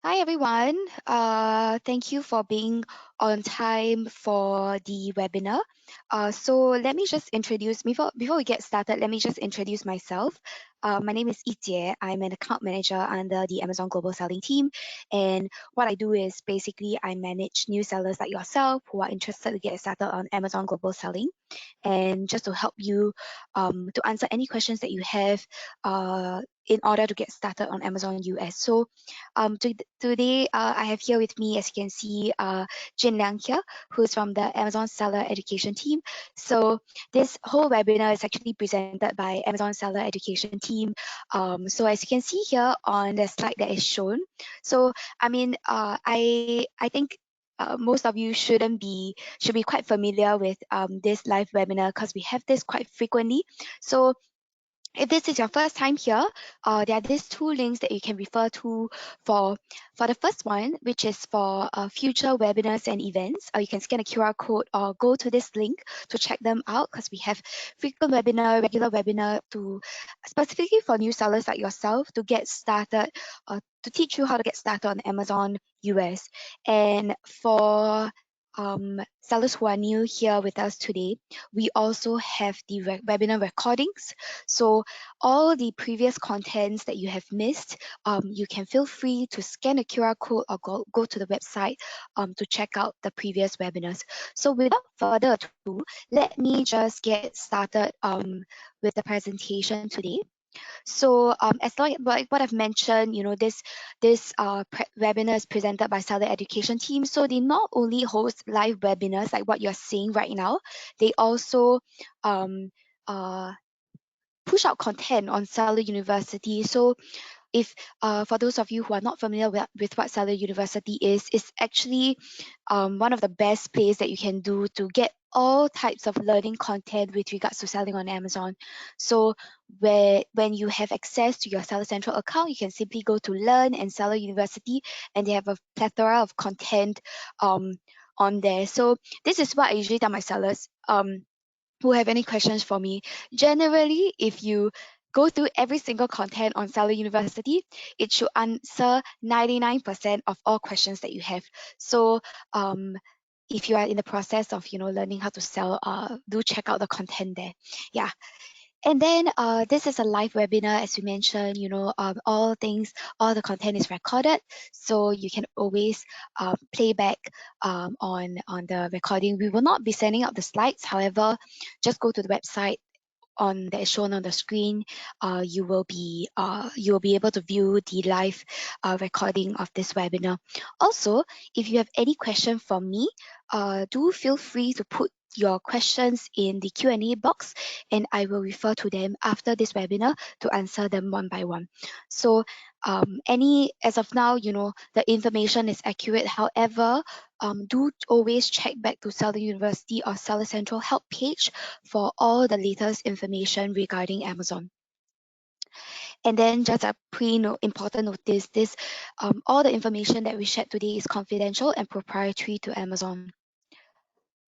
Hi everyone. Thank you for being on time for the webinar. So let me just introduce before we get started. Let me just introduce myself. My name is Yijie. I'm an account manager under the Amazon Global Selling team, and what I do is basically I manage new sellers like yourself who are interested to get started on Amazon Global Selling, and just to help you to answer any questions that you have in order to get started on Amazon US. So today I have here with me, as you can see, Jin Liang here, who's from the Amazon Seller Education team. So this whole webinar is actually presented by Amazon Seller Education team. So as you can see here on the slide that is shown, so I mean, I think most of you should be quite familiar with this live webinar because we have this quite frequently. So if this is your first time here, there are these two links that you can refer to for the first one, which is for future webinars and events. You can scan a QR code or go to this link to check them out because we have frequent webinar, regular webinar to specifically for new sellers like yourself to get started, to teach you how to get started on Amazon US. And for sellers who are new here with us today, we also have the webinar recordings. So all the previous contents that you have missed, you can feel free to scan a QR code or go to the website to check out the previous webinars. So without further ado, let me just get started with the presentation today. So as like what I've mentioned, this webinar is presented by Seller Education team. So they not only host live webinars like what you're seeing right now, they also um, uh, push out content on Seller University. So if for those of you who are not familiar with what Seller University is, it's actually one of the best places that you can do to get all types of learning content with regards to selling on Amazon. So when you have access to your Seller Central account, you can simply go to Learn and Seller University, and they have a plethora of content on there. So this is what I usually tell my sellers. Who have any questions for me. Generally, if you go through every single content on Seller University, it should answer 99% of all questions that you have. So if you are in the process of learning how to sell, do check out the content there. Yeah. And then this is a live webinar, as we mentioned, all the content is recorded. So you can always play back on the recording. We will not be sending out the slides. However, just go to the website that is shown on the screen. You will be able to view the live recording of this webinar. Also, if you have any question for me, do feel free to put your questions in the Q&A box, and I will refer to them after this webinar to answer them one by one. So as of now, the information is accurate. However, do always check back to Seller University or Seller Central help page for all the latest information regarding Amazon. And then just a important notice, all the information that we shared today is confidential and proprietary to Amazon.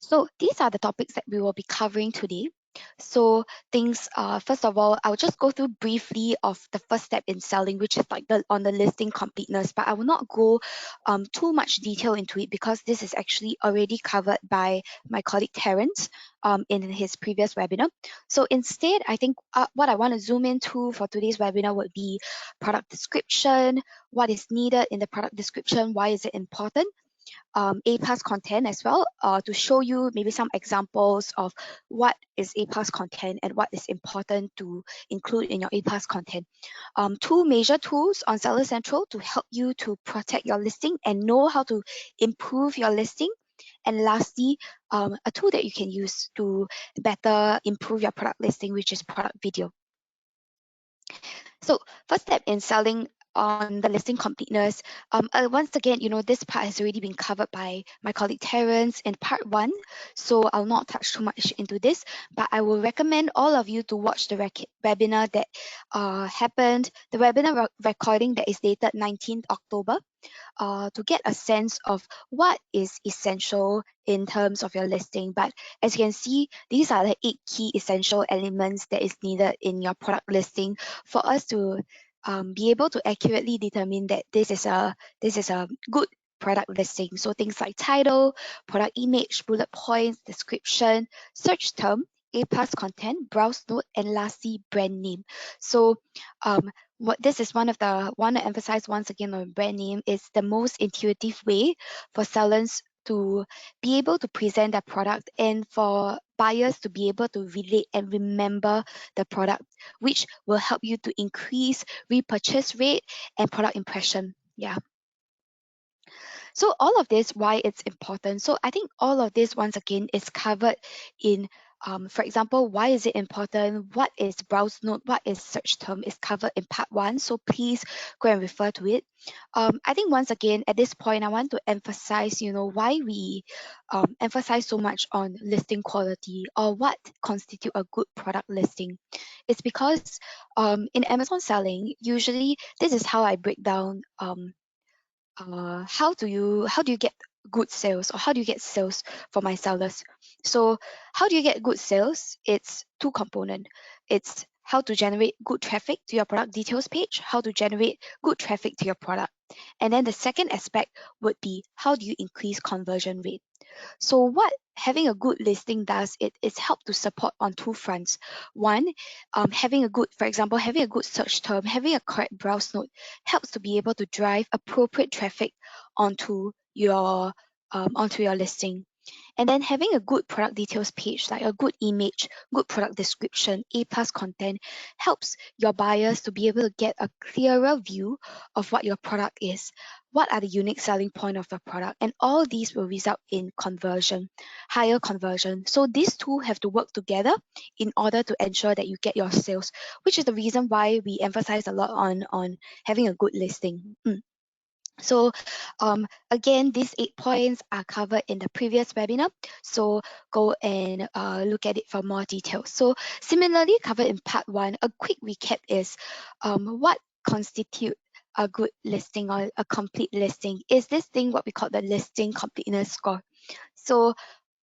So these are the topics that we will be covering today. So first of all, I'll just go through briefly of the first step in selling, which is like on the listing completeness, but I will not go too much detail into it because this is actually already covered by my colleague Terence in his previous webinar. So instead, I think what I want to zoom into for today's webinar would be product description, what is needed in the product description, why is it important, A+ content as well, to show you maybe some examples of what is A+ content and what is important to include in your A+ content. Two major tools on Seller Central to help you to protect your listing and know how to improve your listing. And lastly, a tool that you can use to better improve your product listing, which is product video. So first step in selling on the listing completeness. Once again, this part has already been covered by my colleague Terence in part 1, so I'll not touch too much into this, but I will recommend all of you to watch the webinar that happened, the webinar recording that is dated 19th October, to get a sense of what is essential in terms of your listing. But as you can see, these are the 8 key essential elements that is needed in your product listing for us to be able to accurately determine that this is a good product listing. So things like title, product image, bullet points, description, search term, A plus content, browse note, and lastly brand name. So what this is one of the want to emphasize once again on brand name is the most intuitive way for sellers to be able to present their product and for buyers to be able to relate and remember the product, which will help you to increase repurchase rate and product impression. Yeah. So all of this, why it's important. So I think all of this once again is covered in, for example, why is it important? What is browse note? What is search term? Is covered in part one. So please go and refer to it. I think once again at this point, I want to emphasize, why we emphasize so much on listing quality or what constitute a good product listing. It's because in Amazon selling, usually this is how I break down how do you get good sales, or how do you get sales for my sellers. So how do you get good sales? It's two component. It's how to generate good traffic to your product details page, how to generate good traffic to your product, and then the second aspect would be how do you increase conversion rate. So what having a good listing does, it is help to support on two fronts. One, for example, having a good search term, having a correct browse note helps to be able to drive appropriate traffic onto your listing. And then having a good product details page, like a good image, good product description, A plus content, helps your buyers to be able to get a clearer view of what your product is. What are the unique selling point of your product? And all these will result in conversion, higher conversion. So these two have to work together in order to ensure that you get your sales, which is the reason why we emphasize a lot on having a good listing. So again, these 8 points are covered in the previous webinar. So go and look at it for more details. So similarly covered in part one, a quick recap is what constitute a good listing or a complete listing. Is this thing what we call the listing completeness score. So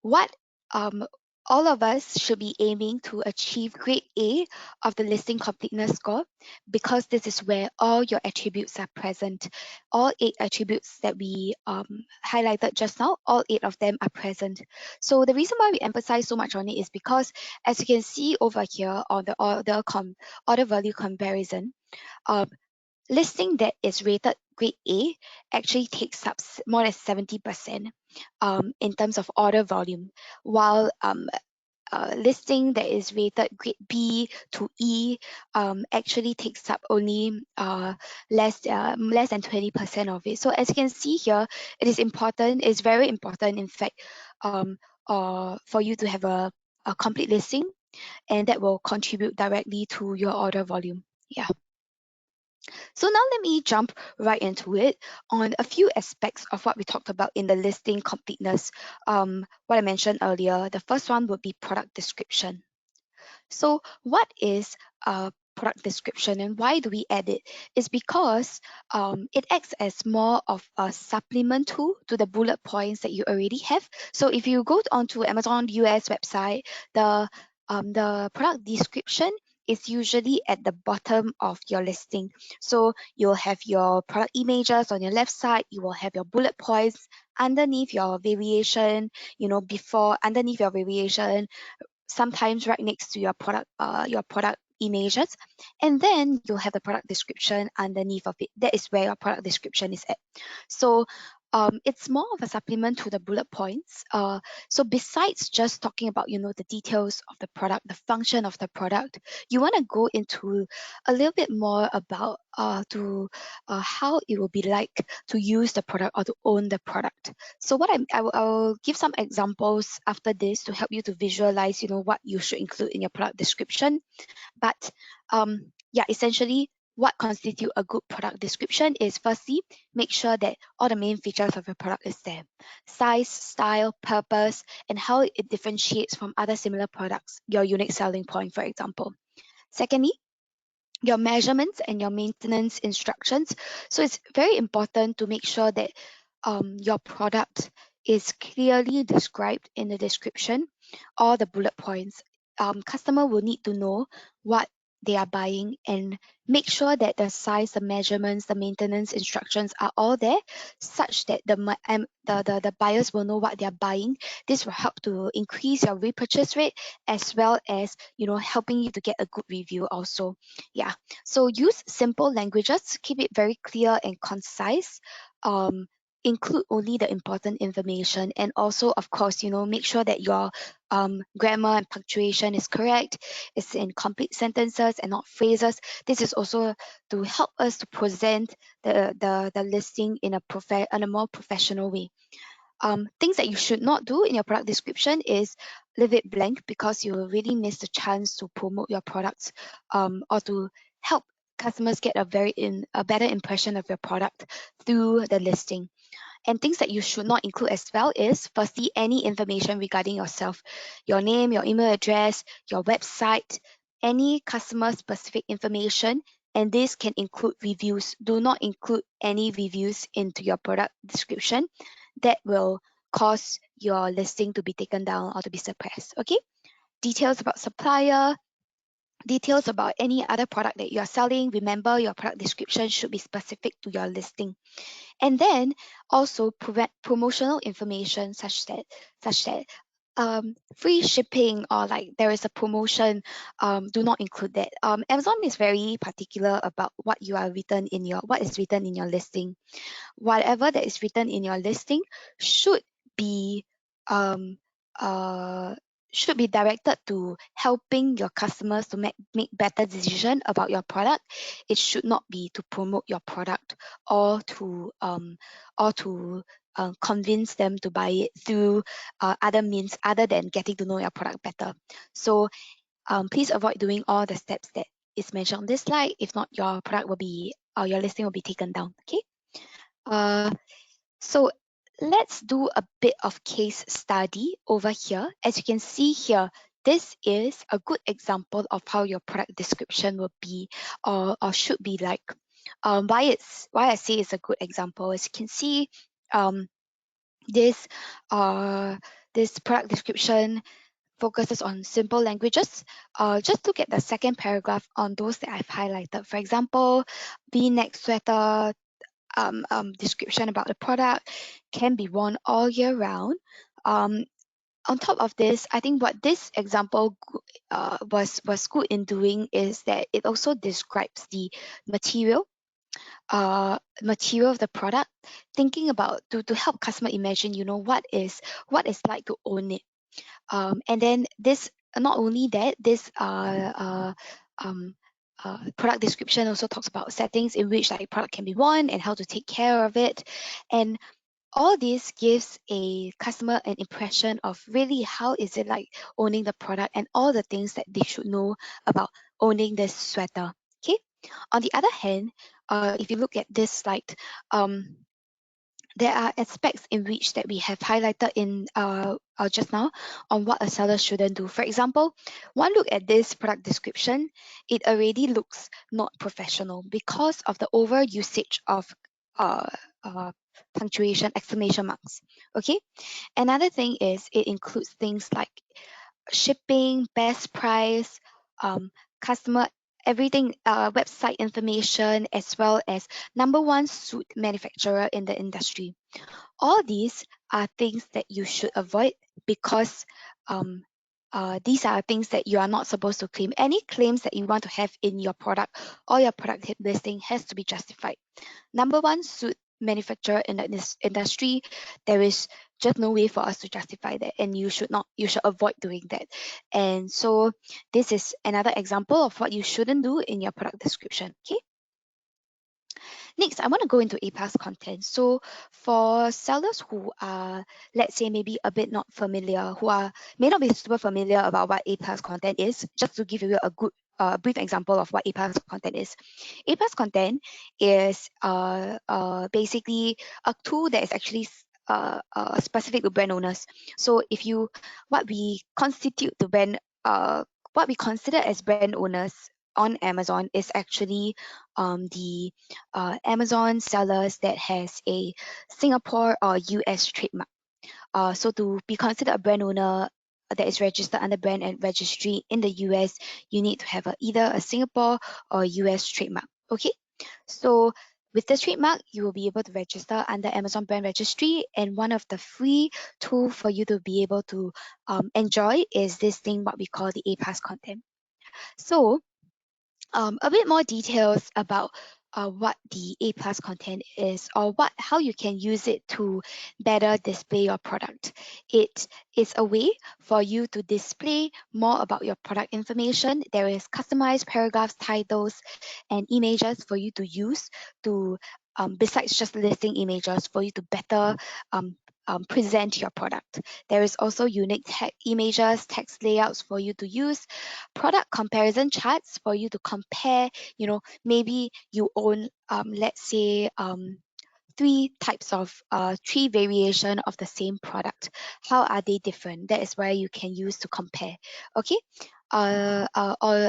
what um, all of us should be aiming to achieve grade A of the listing completeness score, because this is where all your attributes are present. All 8 attributes that we highlighted just now, all 8 of them are present. So the reason why we emphasize so much on it is because, as you can see over here on the order value comparison, um, listing that is rated grade A actually takes up more than 70% in terms of order volume, while listing that is rated grade B to E actually takes up only less than 20% of it. So as you can see here, it is important, it's very important in fact, for you to have a complete listing, and that will contribute directly to your order volume. Yeah. So now let me jump right into it on a few aspects of what we talked about in the listing completeness. What I mentioned earlier, the first one would be product description. So what is a product description and why do we add it? Is because it acts as more of a supplement to the bullet points that you already have. So if you go onto Amazon US website, the product description is usually at the bottom of your listing. So you'll have your product images on your left side, you will have your bullet points underneath your variation, underneath your variation, sometimes right next to your product images, and then you'll have the product description underneath of it. That is where your product description is at. So it's more of a supplement to the bullet points. So besides just talking about the details of the product, the function of the product, you want to go into a little bit more about how it will be like to use the product or to own the product. So I will give some examples after this to help you to visualize what you should include in your product description. But yeah, essentially what constitute a good product description is, firstly, make sure that all the main features of your product is there. Size, style, purpose, and how it differentiates from other similar products, your unique selling point, for example. Secondly, your measurements and your maintenance instructions. So it's very important to make sure that your product is clearly described in the description or the bullet points. Customer will need to know what they are buying, and make sure that the size, the measurements, the maintenance instructions are all there, such that the buyers will know what they are buying. This will help to increase your repurchase rate, as well as helping you to get a good review also. Yeah. So use simple languages, keep it very clear and concise. Um, Include only the important information, and also, of course, make sure that your grammar and punctuation is correct. It's in complete sentences and not phrases. This is also to help us to present the listing in a more professional way. Things that you should not do in your product description is leave it blank, because you will really miss the chance to promote your products, or to help customers get a better impression of your product through the listing. And things that you should not include as well is, firstly, any information regarding yourself, your name, your email address, your website, any customer specific information. And this can include reviews. Do not include any reviews into your product description. That will cause your listing to be taken down or to be suppressed. Okay. Details about supplier, details about any other product that you are selling. Remember, your product description should be specific to your listing. And then also promotional information, such that free shipping, or like there is a promotion, do not include that. Amazon is very particular about what is written in your listing. Whatever that is written in your listing should be um, uh, should be directed to helping your customers to make better decision about your product. It should not be to promote your product, or to convince them to buy it through other means other than getting to know your product better. So please avoid doing all the steps that is mentioned on this slide. If not, your product will be your listing will be taken down. Okay. Uh, so let's do a bit of case study over here. As you can see here, this is a good example of how your product description will be, or should be like. Why I say it's a good example, as you can see, um, this uh, this product description focuses on simple languages. Just look at the second paragraph on those that I've highlighted. For example, V-neck sweater, description about the product, can be worn all year round. Um, on top of this, I think what this example was good in doing is that it also describes the material material of the product, thinking about to help customer imagine, what is like to own it. And then this, not only that, this um, product description also talks about settings in which like product can be worn and how to take care of it. And all this gives a customer an impression of really how is it like owning the product, and all the things that they should know about owning this sweater. Okay. On the other hand, if you look at this slide, um, there are aspects in which that we have highlighted in just now on what a seller shouldn't do. For example, one look at this product description, it already looks not professional because of the over usage of uh, uh, punctuation, exclamation marks. Okay. Another thing is it includes things like shipping, best price, customer, everything, website information, as well as number one suit manufacturer in the industry. All these are things that you should avoid, because um, these are things that you are not supposed to claim. Any claims that you want to have in your product or your product listing has to be justified. Number one suit manufacturer in this industry, there is just no way for us to justify that, and you should avoid doing that. And so this is another example of what you shouldn't do in your product description. Okay. Next, I want to go into A+ content. So for sellers who are, let's say, maybe a bit not familiar, may not be super familiar about what A+ content is, just to give you a good brief example of what A+ content is. A+ content is basically a tool that is actually specific to brand owners. So what we constitute the brand, what we consider as brand owners on Amazon is actually the Amazon sellers that has a Singapore or US trademark. So to be considered a brand owner, that is registered under brand and registry in the US, you need to have either a Singapore or US trademark. Okay, so with this trademark, you will be able to register under Amazon Brand Registry, and one of the free tool for you to be able to enjoy is this thing what we call the A-Pass content. So a bit more details about what the A plus content is, or how you can use it to better display your product. It is a way for you to display more about your product information. There is customized paragraphs, titles, and images for you to use to besides just listing images for you to better um, present your product. There is also unique images, text layouts for you to use, product comparison charts for you to compare. Maybe you own, let's say, three variation of the same product. How are they different? That is where you can use to compare. Okay. Or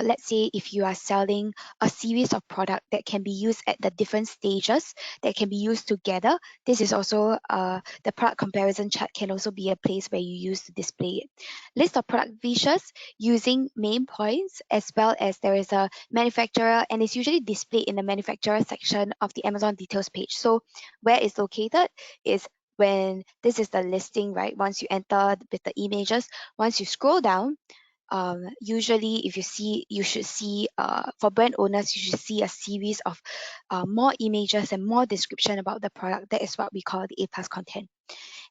let's say if you are selling a series of product that can be used at the different stages that can be used together, this is also the product comparison chart can also be a place where you use to display it. List of product features using main points, as well as there is a manufacturer, and it's usually displayed in the manufacturer section of the Amazon details page. So where it's located is when this is the listing, right? Once you enter with the images, once you scroll down, usually if you should see, for brand owners, you should see a series of more images and more description about the product. That is what we call the A plus content.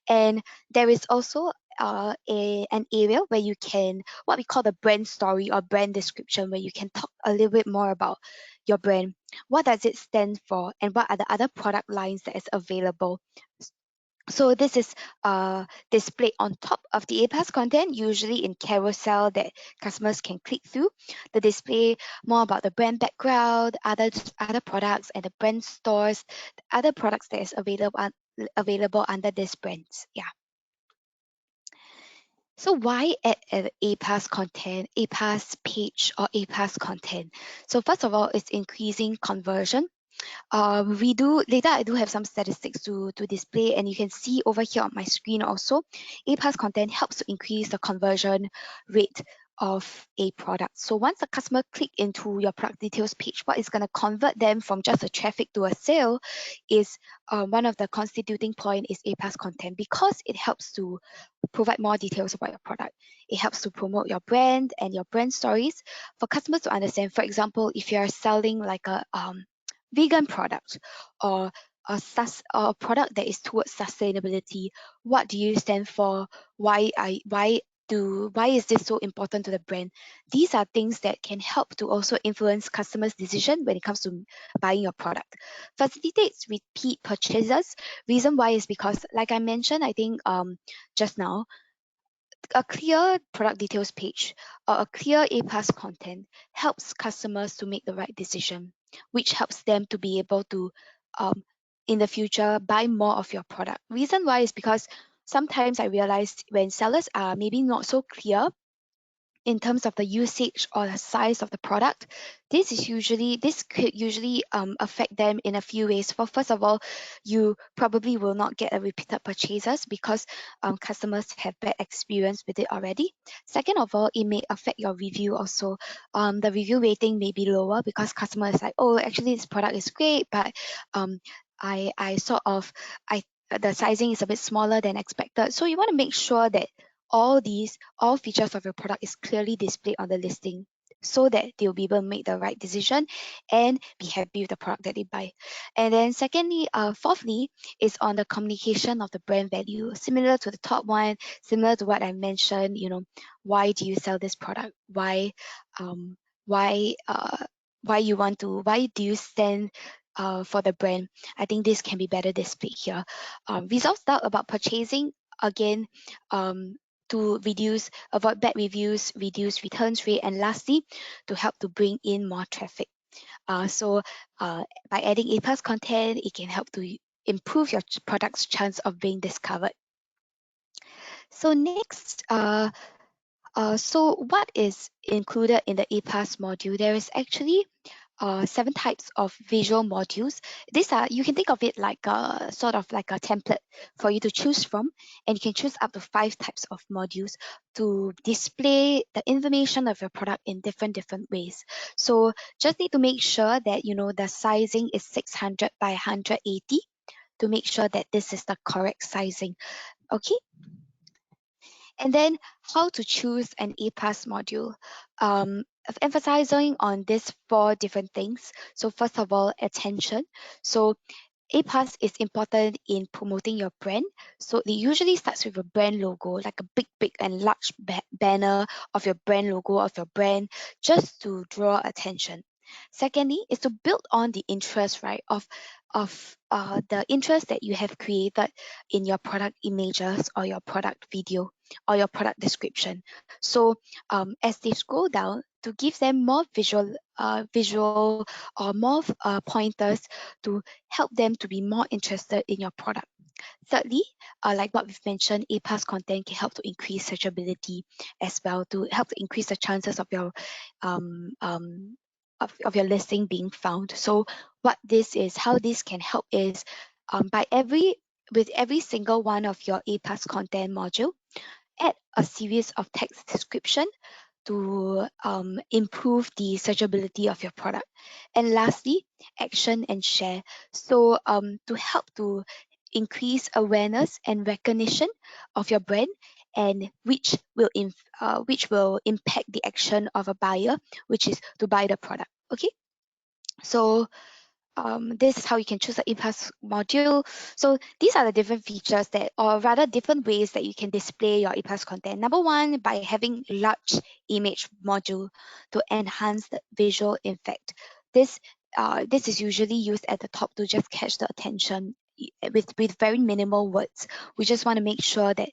And there is also an area where you can, what we call the brand story or brand description, where you can talk a little bit more about your brand. What does it stand for, and what are the other product lines that is available? So this is displayed on top of the A-Pass content, usually in carousel that customers can click through. The display more about the brand background, other products, and the brand stores, the other products that is available under this brands. Yeah. So why add an A-Pass content, A-Pass page, or A-Pass content? So first of all, it's increasing conversion. We do later. I do have some statistics to display, and you can see over here on my screen also. A plus content helps to increase the conversion rate of a product. So once the customer click into your product details page, what is going to convert them from just a traffic to a sale is one of the constituting point is A plus content, because it helps to provide more details about your product. It helps to promote your brand and your brand stories for customers to understand. For example, if you are selling like a vegan product, or or a product that is towards sustainability, what do you stand for? Why is this so important to the brand? These are things that can help to also influence customers' decision when it comes to buying your product. Facilitates repeat purchases. Reason why is because, like I mentioned, I think just now, a clear product details page or a clear A plus content helps customers to make the right decision, which helps them to be able to, um, in the future, buy more of your product. Reason why is because sometimes I realized when sellers are maybe not so clear in terms of the usage or the size of the product, this could usually affect them in a few ways. For first of all, you probably will not get a repeated purchases because customers have bad experience with it already. Second of all, it may affect your review also. The review rating may be lower because customer is like, oh, actually this product is great, but um, I sort of I the sizing is a bit smaller than expected. So you want to make sure that all features of your product is clearly displayed on the listing, so that they'll be able to make the right decision and be happy with the product that they buy. And then secondly, fourthly, is on the communication of the brand value. Similar to the top one, similar to what I mentioned, why do you sell this product? Um, why, uh, why do you stand for the brand? I think this can be better displayed here. Results doubt about purchasing, again, um, to avoid bad reviews, reduce returns rate, and lastly, to help to bring in more traffic. So by adding A plus content, it can help to improve your product's chance of being discovered. So next, so what is included in the A plus module? There is actually 7 types of visual modules. These are, you can think of it like a sort of like a template for you to choose from, and you can choose up to 5 types of modules to display the information of your product in different ways. So just need to make sure that the sizing is 600 by 180 to make sure that this is the correct sizing. Okay. And then how to choose an A plus module. Emphasizing on these 4 different things. So first of all, attention. So A plus is important in promoting your brand. So it usually starts with a brand logo, like a big and large banner of your brand logo of your brand, just to draw attention. Secondly, is to build on the interest, right, of the interest that you have created in your product images or your product video or your product description. So as they scroll down, to give them more visual or more pointers to help them to be more interested in your product. Thirdly, like what we've mentioned, A plus content can help to increase searchability as well, to help to increase the chances of your um, um, of your listing being found. So what this is, how this can help is by with every single one of your A plus content module, add a series of text description to improve the searchability of your product. And lastly, action and share. So to help to increase awareness and recognition of your brand, and which will impact the action of a buyer, which is to buy the product. Okay, so this is how you can choose the ePass module. So these are the different features that, or rather different ways that you can display your ePass content. Number one, by having large image module to enhance the visual effect. This is usually used at the top to just catch the attention with very minimal words. We just want to make sure that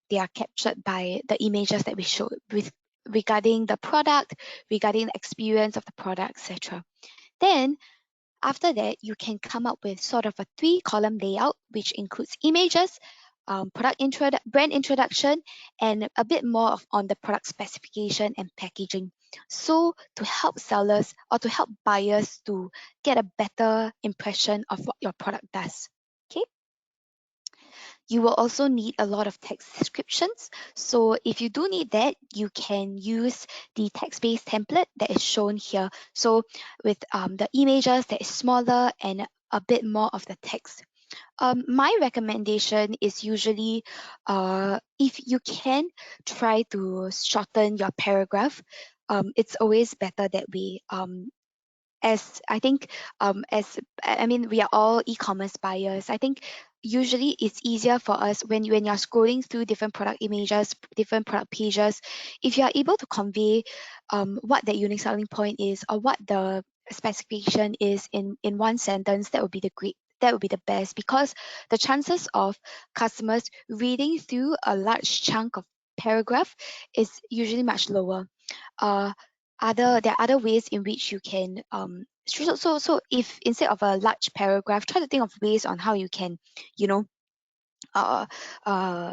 they are captured by the images that we show with regarding the product, regarding the experience of the product, etc. Then after that, you can come up with sort of a 3-column layout, which includes images, brand introduction, and a bit more on the product specification and packaging. So to help sellers or to help buyers to get a better impression of what your product does. Okay. You will also need a lot of text descriptions. So if you do need that, you can use the text-based template that is shown here. So with the images that is smaller and a bit more of the text. My recommendation is usually if you can try to shorten your paragraph. It's always better that way. As I think, as I mean, we are all e-commerce buyers. I think usually it's easier for us when you're scrolling through different product images, different product pages, if you are able to convey what that unique selling point is or what the specification is in one sentence, that would be the great. That would be the best, because the chances of customers reading through a large chunk of paragraph is usually much lower. uh, there are other ways in which you can so if instead of a large paragraph, try to think of ways on how you can you know uh,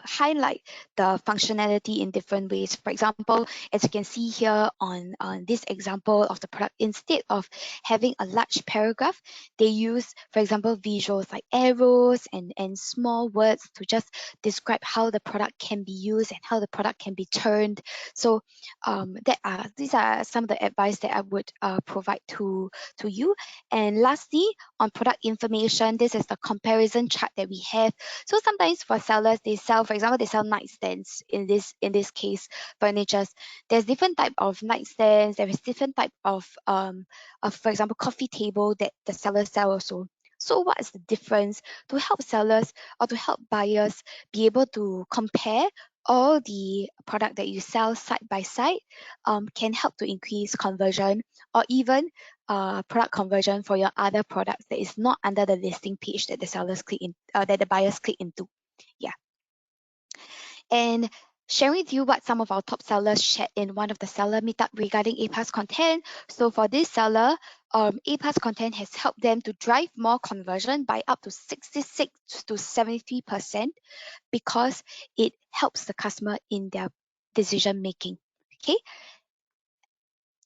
highlight the functionality in different ways. For example, as you can see here on this example of the product, instead of having a large paragraph, they use, for example, visuals like arrows and small words to just describe how the product can be used and how the product can be turned. So these are some of the advice that I would provide to you. And lastly, on product information, this is the comparison chart that we have. So sometimes for sellers, they sell, for example, they sell nightstands in this case, furnitures. There's different type of nightstands. There is different type of, for example, coffee table that the sellers sell also. So what is the difference, to help sellers or to help buyers be able to compare all the product that you sell side by side, can help to increase conversion, or even product conversion for your other products that is not under the listing page that the sellers click in, that the buyers click into. Yeah. And sharing with you what some of our top sellers shared in one of the seller meetup regarding A plus content. So for this seller, A plus content has helped them to drive more conversion by up to 66 to 73%, because it helps the customer in their decision making. Okay.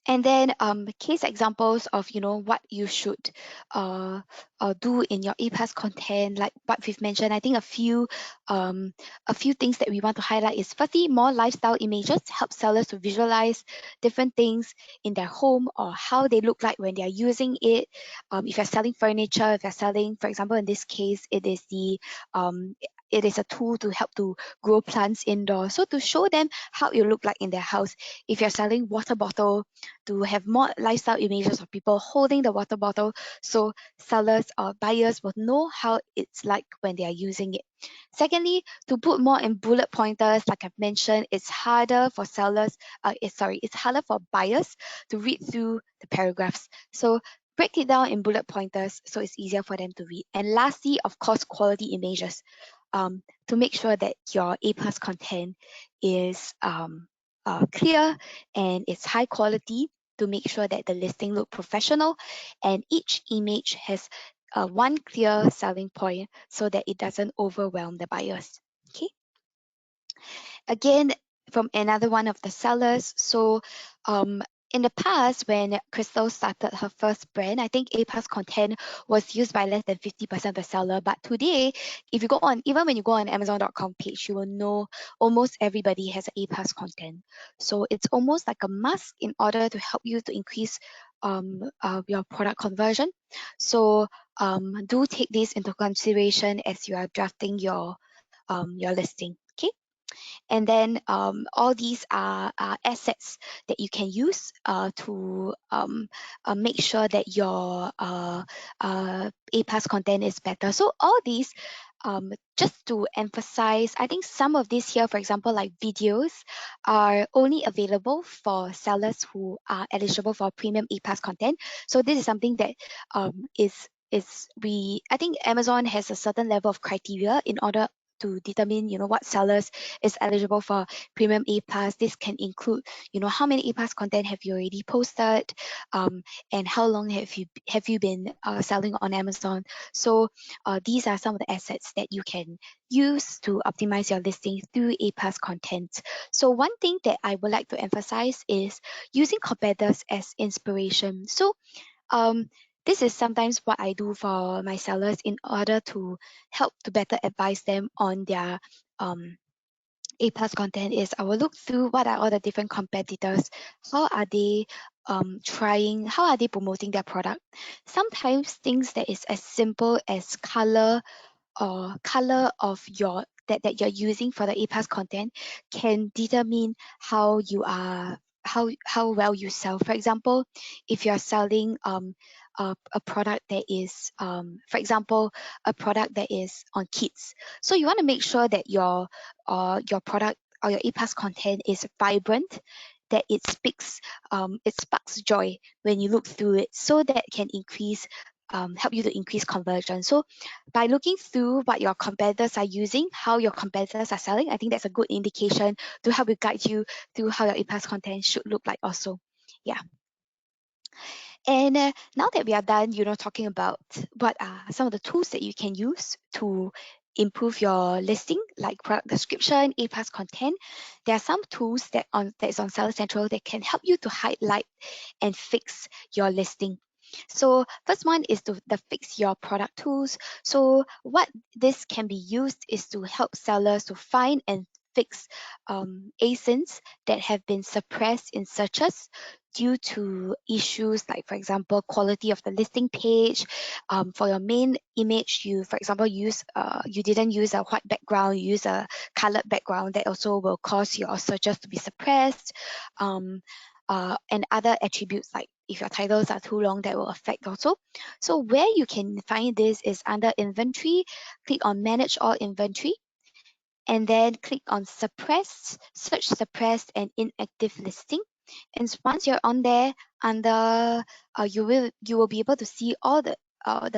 And then case examples of what you should uh, do in your APAS content, like what we've mentioned. I think a few things that we want to highlight is, firstly, more lifestyle images help sellers to visualize different things in their home or how they look like when they are using it. If you're selling furniture, if you're selling, for example, in this case, it is a tool to help to grow plants indoors. So to show them how it look like in their house. If you're selling water bottle, to have more lifestyle images of people holding the water bottle, so sellers or buyers will know how it's like when they are using it. Secondly, to put more in bullet pointers, like I've mentioned, it's harder for it's harder for buyers to read through the paragraphs. So break it down in bullet pointers so it's easier for them to read. And lastly, of course, quality images. To make sure that your A plus content is clear and it's high quality, to make sure that the listing look professional and each image has one clear selling point so that it doesn't overwhelm the buyers. Okay. Again, from another one of the sellers. So in the past, when Crystal started her first brand, I think A plus content was used by less than 50% of the seller. But today, if you go on, even when you go on Amazon.com page, you will know almost everybody has A plus content. So it's almost like a must in order to help you to increase your product conversion. So do take this into consideration as you are drafting your listing. Okay. And then all these are assets that you can use to make sure that your A plus content is better. So all these, just to emphasize, I think some of these here, for example, like videos, are only available for sellers who are eligible for premium A plus content. So this is something that is we I think Amazon has a certain level of criteria in order to determine what sellers is eligible for premium A plus. This can include how many A plus content have you already posted, and how long have you been selling on Amazon. So these are some of the assets that you can use to optimize your listing through A plus content. So one thing that I would like to emphasize is using competitors as inspiration. So um, this is sometimes what I do for my sellers in order to help to better advise them on their um, A plus content. Is I will look through what are all the different competitors, how are they how are they promoting their product. Sometimes things that is as simple as color of that you're using for the A plus content can determine how you are how well you sell. For example, if you're selling a product that is for example a product that is on kids, so you want to make sure that your product or your A plus content is vibrant, that it sparks joy when you look through it, so that can increase help you to increase conversion. So by looking through what your competitors are using, how your competitors are selling, I think that's a good indication to help you guide you through how your A plus content should look like also. Yeah. And now that we are done, talking about what are some of the tools that you can use to improve your listing, like product description, A plus content, there are some tools that is on Seller Central that can help you to highlight and fix your listing. So first one is the fix your product tools. So what this can be used is to help sellers to find and fix ASINs that have been suppressed in searches due to issues like, for example, quality of the listing page. For your main image, for example, you didn't use a white background, you use a colored background, that also will cause your searches to be suppressed. And other attributes, like if your titles are too long, that will affect also. So where you can find this is under inventory, click on manage all inventory, and then click on search suppressed and inactive listing. And once you're on there, under you will be able to see all the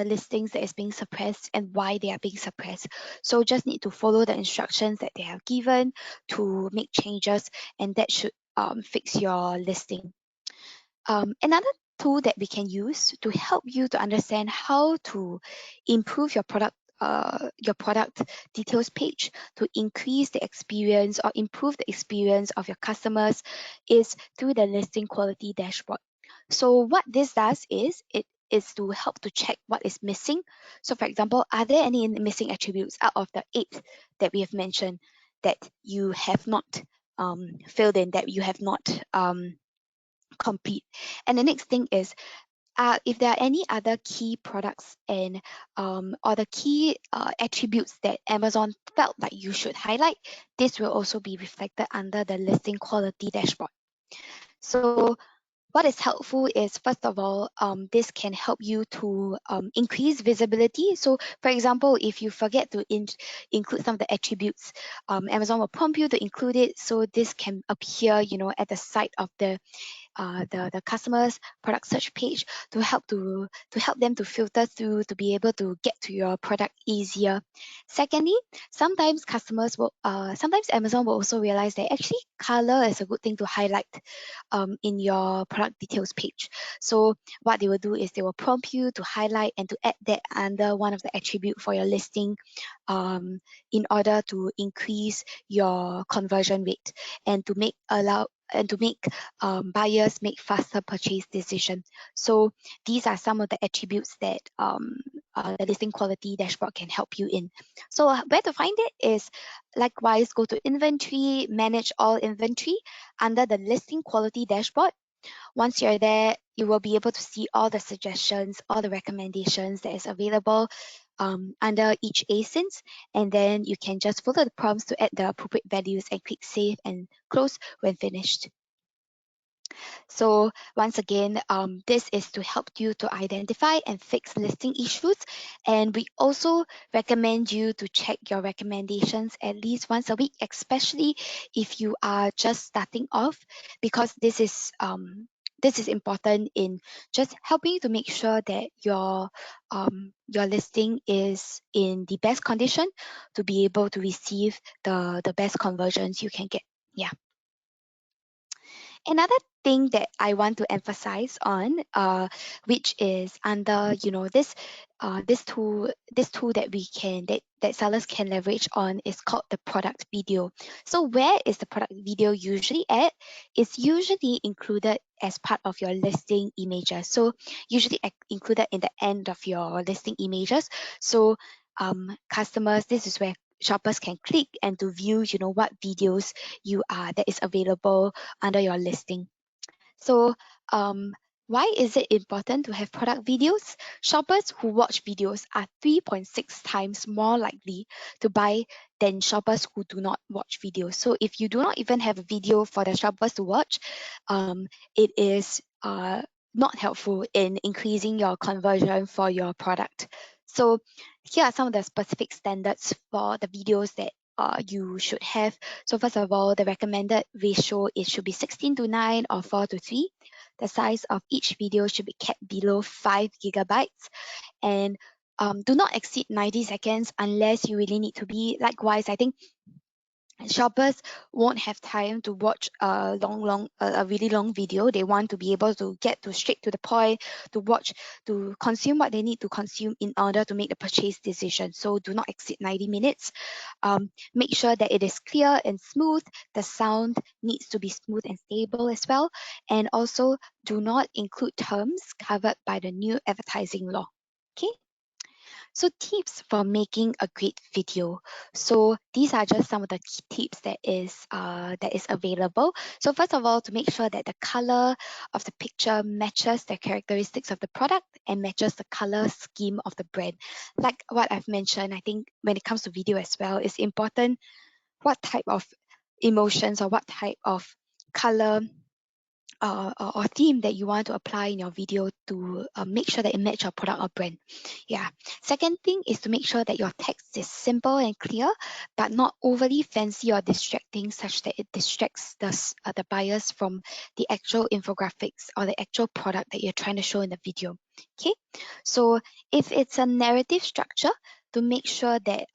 listings that is being suppressed and why they are being suppressed. So just need to follow the instructions that they have given to make changes, and that should fix your listing. Another tool that we can use to help you to understand how to improve your product your product details page to increase the experience or improve the experience of your customers is through the listing quality dashboard. So what this does is it is to help to check what is missing. So for example, are there any missing attributes out of the 8 that we have mentioned that you have not filled in, that you have not complete? And the next thing is, if there are any other key products and or the key attributes that Amazon felt like you should highlight, this will also be reflected under the listing quality dashboard. So what is helpful is, first of all, this can help you to increase visibility. So for example, if you forget to include some of the attributes, Amazon will prompt you to include it, so this can appear, at the side of the customer's product search page to help them to filter through, to be able to get to your product easier. Secondly, sometimes Amazon will also realize that actually color is a good thing to highlight in your product details page. So what they will do is they will prompt you to highlight and to add that under one of the attribute for your listing, in order to increase your conversion rate and to make buyers make faster purchase decision. So these are some of the attributes that the listing quality dashboard can help you in. So where to find it is, likewise, go to inventory, manage all inventory under the listing quality dashboard. Once you're there, you will be able to see all the suggestions, all the recommendations that is available under each ASINs, and then you can just follow the prompts to add the appropriate values and click save and close when finished. So once again, this is to help you to identify and fix listing issues. And we also recommend you to check your recommendations at least once a week, especially if you are just starting off, because this is important in just helping you to make sure that your listing is in the best condition to be able to receive the best conversions you can get. Yeah. Another thing that I want to emphasize on, which is under this tool that sellers can leverage on, is called the product video. So where is the product video usually at? It's usually included as part of your listing images. So usually included in the end of your listing images. So customers, this is where shoppers can click and to view, what videos that is available under your listing. So why is it important to have product videos? Shoppers who watch videos are 3.6 times more likely to buy than shoppers who do not watch videos. So if you do not even have a video for the shoppers to watch, it is not helpful in increasing your conversion for your product. So here are some of the specific standards for the videos that you should have. So first of all, the recommended ratio, it should be 16:9 or 4:3. The size of each video should be kept below 5 gigabytes, and do not exceed 90 seconds unless you really need to be. Likewise, I think shoppers won't have time to watch a really long video. They want to be able to get to straight to the point, to consume what they need to consume in order to make the purchase decision. So do not exceed 90 minutes. Make sure that it is clear and smooth. The sound needs to be smooth and stable as well. And also do not include terms covered by the new advertising law. Okay. So tips for making a great video. So these are just some of the key tips that is available. So first of all, to make sure that the color of the picture matches the characteristics of the product and matches the color scheme of the brand. Like what I've mentioned, I think when it comes to video as well, it's important what type of emotions or what type of color or theme that you want to apply in your video to make sure that it matches your product or brand. Yeah. Second thing is to make sure that your text is simple and clear, but not overly fancy or distracting, such that it distracts the buyers from the actual infographics or the actual product that you're trying to show in the video. Okay. So if it's a narrative structure, to make sure that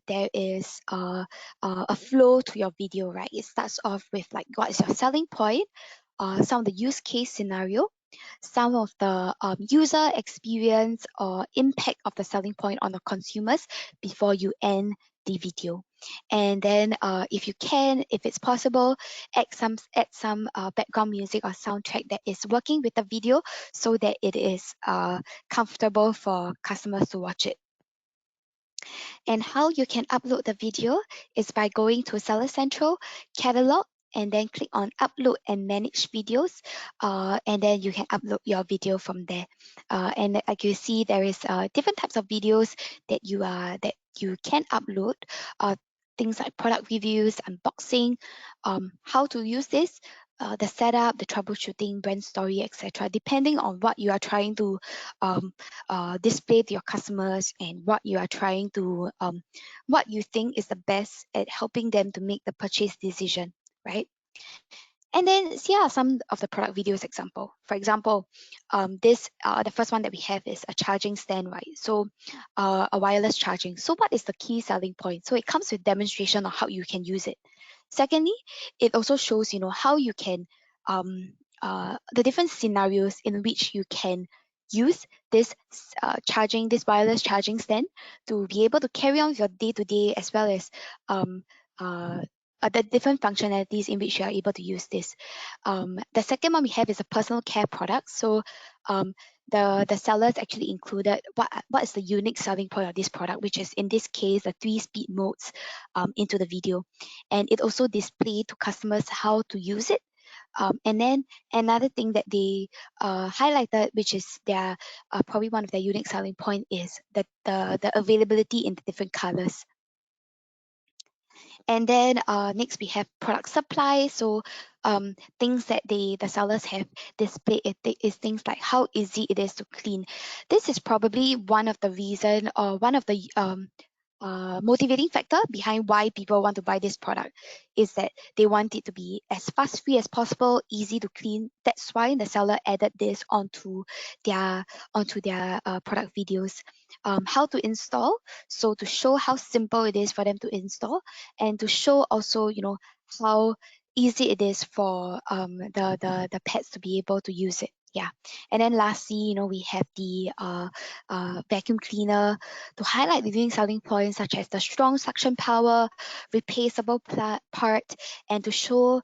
there is a flow to your video, right? It starts off with like, what is your selling point, some of the use case scenario, some of the user experience or impact of the selling point on the consumers before you end the video. And then if you can, if it's possible, add some background music or soundtrack that is working with the video so that it is comfortable for customers to watch it. And how you can upload the video is by going to Seller Central, Catalog, and then click on Upload and Manage Videos. And then you can upload your video from there. And like you see, there is different types of videos that you can upload. Things like product reviews, unboxing, how to use this, the setup, the troubleshooting, brand story, etc. Depending on what you are trying to um, display to your customers and what you are trying to what you think is the best at helping them to make the purchase decision, right? And then here are some of the product videos example. For example, this the first one that we have is a charging stand, right? So a wireless charging. So what is the key selling point? So it comes with demonstration of how you can use it. Secondly, it also shows, how you can the different scenarios in which you can use this wireless charging stand to be able to carry on your day to day, as well as um, uh, the different functionalities in which you are able to use this. The second one we have is a personal care product. So um, the sellers actually included what is the unique selling point of this product, which is in this case the 3-speed modes into the video, and it also displayed to customers how to use it. And then another thing that they highlighted, which is their probably one of their unique selling point, is that the availability in the different colors. And then next we have product supply. So things that the sellers have displayed is things like how easy it is to clean. This is probably one of the reason or one of the motivating factor behind why people want to buy this product, is that they want it to be as fast free as possible, easy to clean. That's why the seller added this onto their product videos. How to install, so to show how simple it is for them to install, and to show also how easy it is for the pets to be able to use it. Yeah. And then lastly, we have the vacuum cleaner to highlight the unique selling points such as the strong suction power, replaceable part, and to show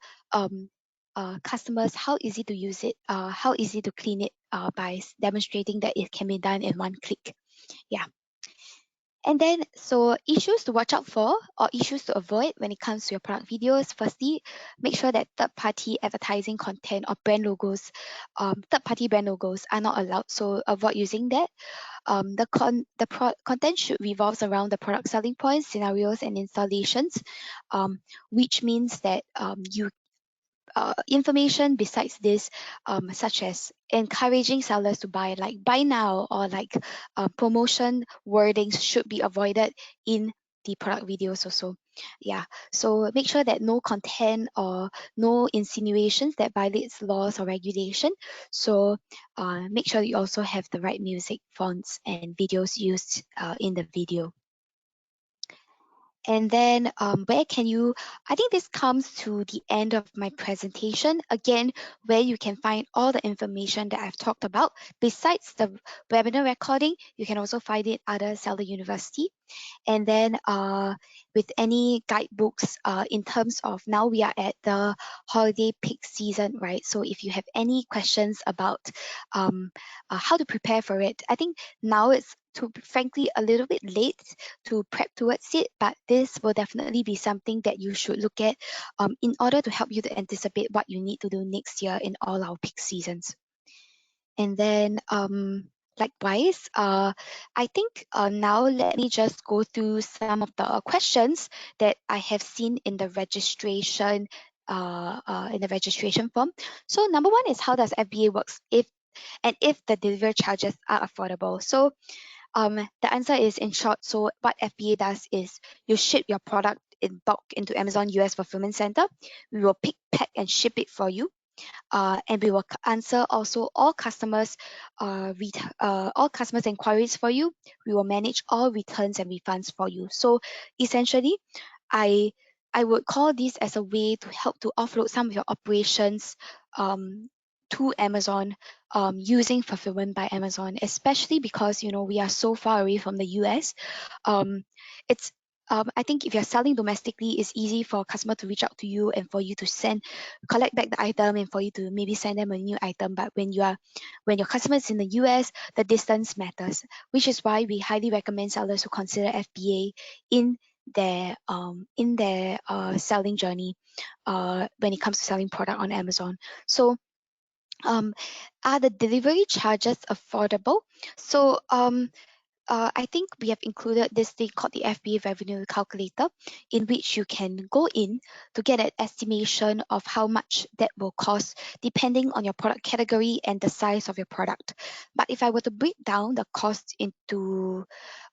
customers how easy to use it, how easy to clean it by demonstrating that it can be done in one click. Yeah. And then, so issues to watch out for or issues to avoid when it comes to your product videos. Firstly, make sure that third-party advertising content or brand logos, third-party brand logos are not allowed. So avoid using that. Content should revolve around the product selling points, scenarios, and installations, which means that you information besides this, such as encouraging sellers to buy, like buy now, or like promotion wordings should be avoided in the product videos also. Yeah, so make sure that no content or no insinuations that violates laws or regulation. So make sure you also have the right music, fonts, and videos used in the video. And then where can you, I think this comes to the end of my presentation. Again, where you can find all the information that I've talked about. Besides the webinar recording, you can also find it at other Seller University. And then with any guidebooks in terms of, now we are at the holiday peak season, right? So if you have any questions about how to prepare for it, I think now it's frankly a little bit late to prep towards it, but this will definitely be something that you should look at in order to help you to anticipate what you need to do next year in all our peak seasons. And then likewise, I think now let me just go through some of the questions that I have seen in the registration form. So number one is, how does FBA works, if the delivery charges are affordable? So the answer is, in short, so what FBA does is you ship your product in bulk into Amazon US fulfillment center. We will pick, pack, and ship it for you. And we will answer also all customers inquiries for you. We will manage all returns and refunds for you. So essentially, I I would call this as a way to help to offload some of your operations to Amazon using fulfillment by Amazon, especially because we are so far away from the US. It's I think if you're selling domestically, it's easy for a customer to reach out to you and for you to collect back the item and for you to maybe send them a new item. But when your customer is in the US, the distance matters, which is why we highly recommend sellers to consider FBA in their selling journey when it comes to selling product on Amazon. So are the delivery charges affordable? So I think we have included this thing called the FBA revenue calculator, in which you can go in to get an estimation of how much that will cost depending on your product category and the size of your product. But if I were to break down the cost into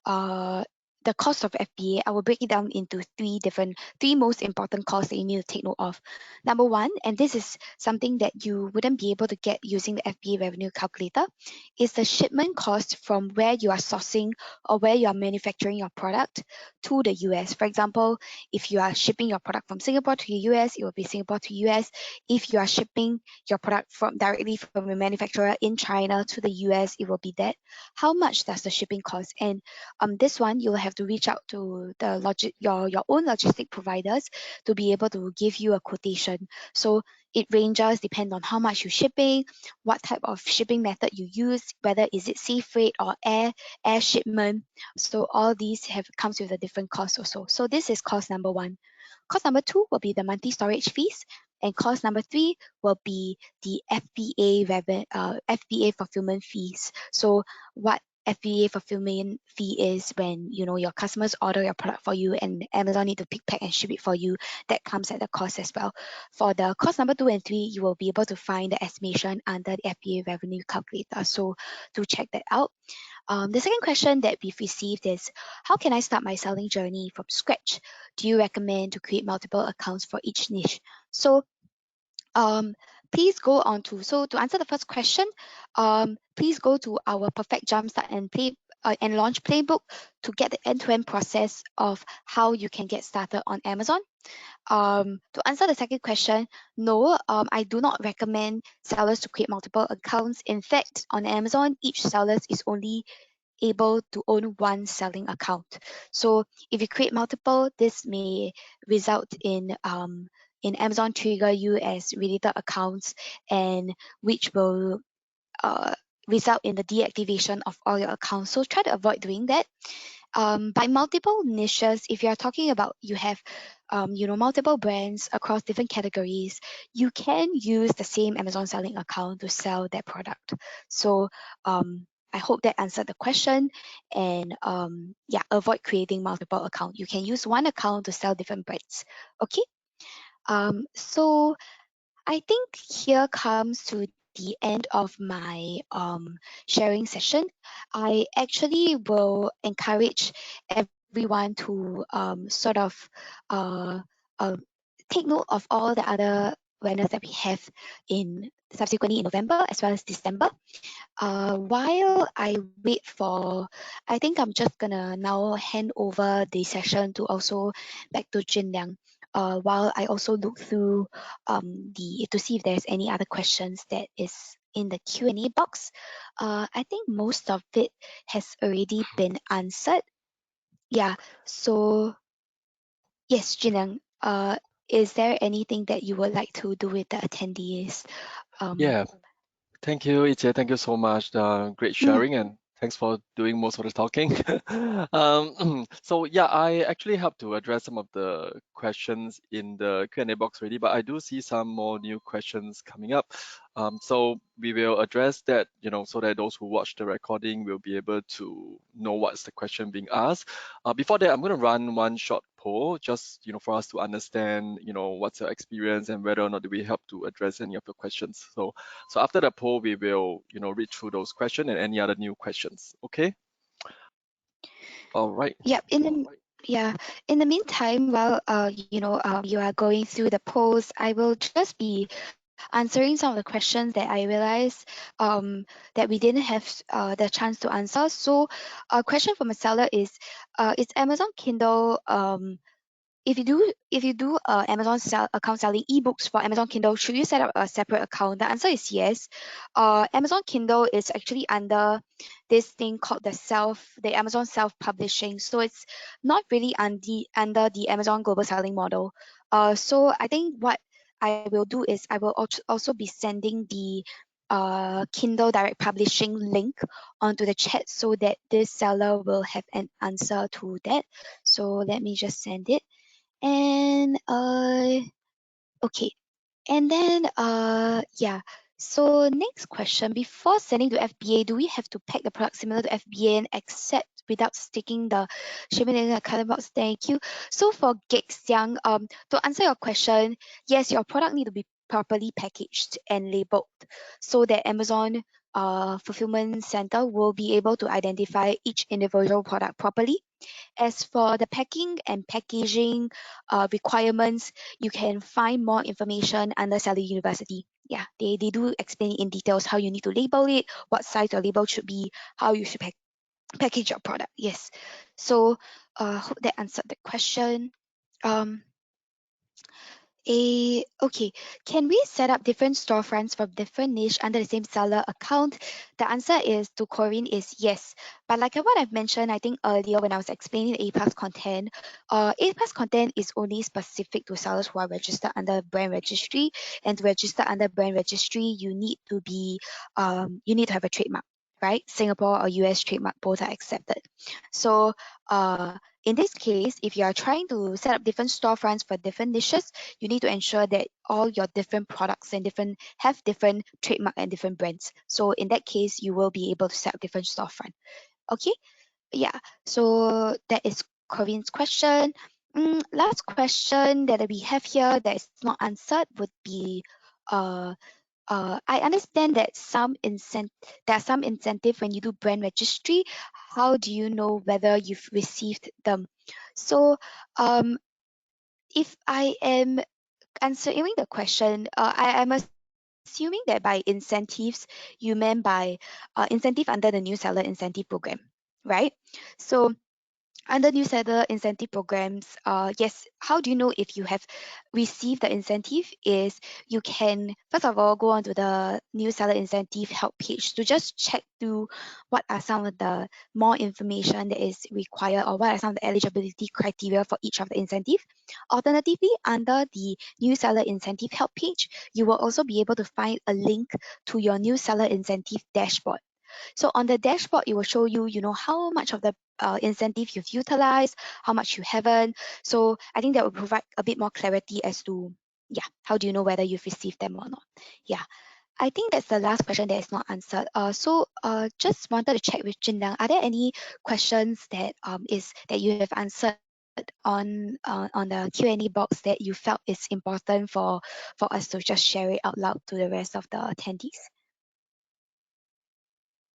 uh, the cost of FBA, I will break it down into three most important costs that you need to take note of. Number one, and this is something that you wouldn't be able to get using the FBA revenue calculator, is the shipment cost from where you are sourcing or where you are manufacturing your product to the US. For example, if you are shipping your product from Singapore to the US, it will be Singapore to US. If you are shipping your product directly from a manufacturer in China to the US, it will be that. How much does the shipping cost? And this one you'll have to reach out to your own logistic providers to be able to give you a quotation. So it ranges depend on how much you're shipping, what type of shipping method you use, whether is it sea freight or air shipment. So all these comes with a different cost also. So this is cost number one. Cost number two will be the monthly storage fees, and cost number three will be the FBA fulfillment fees. So what FBA fulfillment fee is when your customers order your product for you and Amazon need to pick, pack, and ship it for you. That comes at the cost as well. For the cost number 2 and 3, you will be able to find the estimation under the FBA revenue calculator. So to check that out. The second question that we've received is, how can I start my selling journey from scratch? Do you recommend to create multiple accounts for each niche? So um, please go on to answer the first question, please go to our perfect jumpstart and launch playbook to get the end-to-end process of how you can get started on Amazon. To answer the second question, no, I do not recommend sellers to create multiple accounts. In fact, on Amazon, each seller is only able to own one selling account. So if you create multiple, this may result in Amazon trigger you as related accounts, and which will uh, result in the deactivation of all your accounts. So try to avoid doing that. By multiple niches, if you are talking about you have multiple brands across different categories, you can use the same Amazon selling account to sell that product. So I hope that answered the question. And yeah, avoid creating multiple accounts. You can use one account to sell different brands. Okay. So I think here comes to the end of my sharing session. I actually will encourage everyone to sort of uh, uh, take note of all the other webinars that we have in subsequently in November as well as December. While I wait for, I think I'm just gonna now hand over the session to also back to Jin Liang. While I also look through to see if there's any other questions that is in the Q&A box. I think most of it has already been answered. Yeah. So yes, Jin Liang. Is there anything that you would like to do with the attendees? Yeah, thank you, Iche. Thank you so much. Great mm, sharing, and thanks for doing most of the talking. So yeah, I actually have to address some of the questions in the Q&A box already, but I do see some more new questions coming up. So we will address that, so that those who watch the recording will be able to know what's the question being asked. Before that, I'm going to run one short poll, just for us to understand, what's your experience and whether or not do we help to address any of your questions. So after the poll, we will, read through those questions and any other new questions. Okay. All right. Yep. In the meantime, while you are going through the polls, I will just be answering some of the questions that I realized that we didn't have the chance to answer. So, a question from a seller is Amazon Kindle if you do Amazon account selling ebooks for Amazon Kindle, should you set up a separate account? The answer is yes. Amazon Kindle is actually under this thing called the Amazon self publishing, so it's not really under the Amazon global selling model. So I think what I will do is I will also be sending the Kindle direct publishing link onto the chat so that this seller will have an answer to that. So let me just send it. And okay. And then yeah. So next question, before sending to FBA, do we have to pack the product similar to FBA and accept without sticking the shipping in the colour box? Thank you. So for Gexiang, to answer your question, yes, your product need to be properly packaged and labeled so that Amazon fulfillment center will be able to identify each individual product properly. As for the packing and packaging requirements, you can find more information under Seller University. Yeah, they do explain in details how you need to label it, what size your label should be, how you should package your product. Yes. So hope that answered the question. Um, okay, can we set up different storefronts from different niche under the same seller account? The answer is to Corinne is yes. But like what I've mentioned, I think earlier when I was explaining A plus content, A plus content is only specific to sellers who are registered under brand registry. And to register under brand registry, you need to have a trademark, right? Singapore or US trademark both are accepted. So in this case, if you are trying to set up different storefronts for different niches, you need to ensure that all your different products and different trademark and different brands. So in that case, you will be able to set up different storefront. Okay, yeah. So that is Corinne's question. Last question that we have here that is not answered would be uh I understand that there are some incentive when you do brand registry. How do you know whether you've received them? So if I am answering the question, I'm assuming that by incentives, you meant by incentive under the new seller incentive program, right? So under new seller incentive programs, yes, how do you know if you have received the incentive? Is you can first of all go on to the new seller incentive help page to just check through what are some of the more information that is required or what are some of the eligibility criteria for each of the incentive. Alternatively, under the new seller incentive help page, you will also be able to find a link to your new seller incentive dashboard. So on the dashboard, it will show you, how much of the incentive you've utilized, how much you haven't. So I think that will provide a bit more clarity as to, yeah, how do you know whether you've received them or not? Yeah, I think that's the last question that is not answered. So just wanted to check with Jinliang, are there any questions that you have answered on the Q&A box that you felt is important for us to just share it out loud to the rest of the attendees?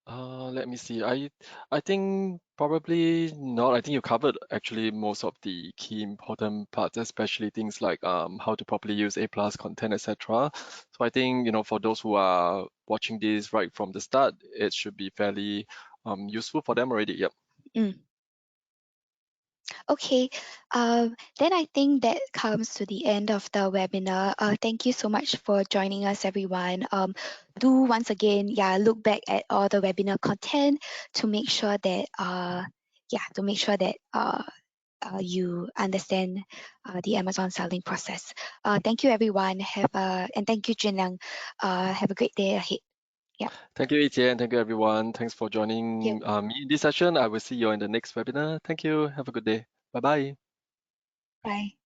Let me see. I think probably not. I think you covered actually most of the key important parts, especially things like how to properly use A plus content, etc. So I think for those who are watching this right from the start, it should be fairly useful for them already. Yep. Mm. Okay, then I think that comes to the end of the webinar. Thank you so much for joining us, everyone. Do once again, yeah, look back at all the webinar content to make sure that, you understand the Amazon selling process. Thank you, everyone. And thank you, Junlang. Have a great day ahead. Yeah, Thank you, Etienne. Thank you, everyone. Thanks for thank you. joining me in this session. I will see you in the next webinar. Thank you. Have a good day. Bye bye. Bye.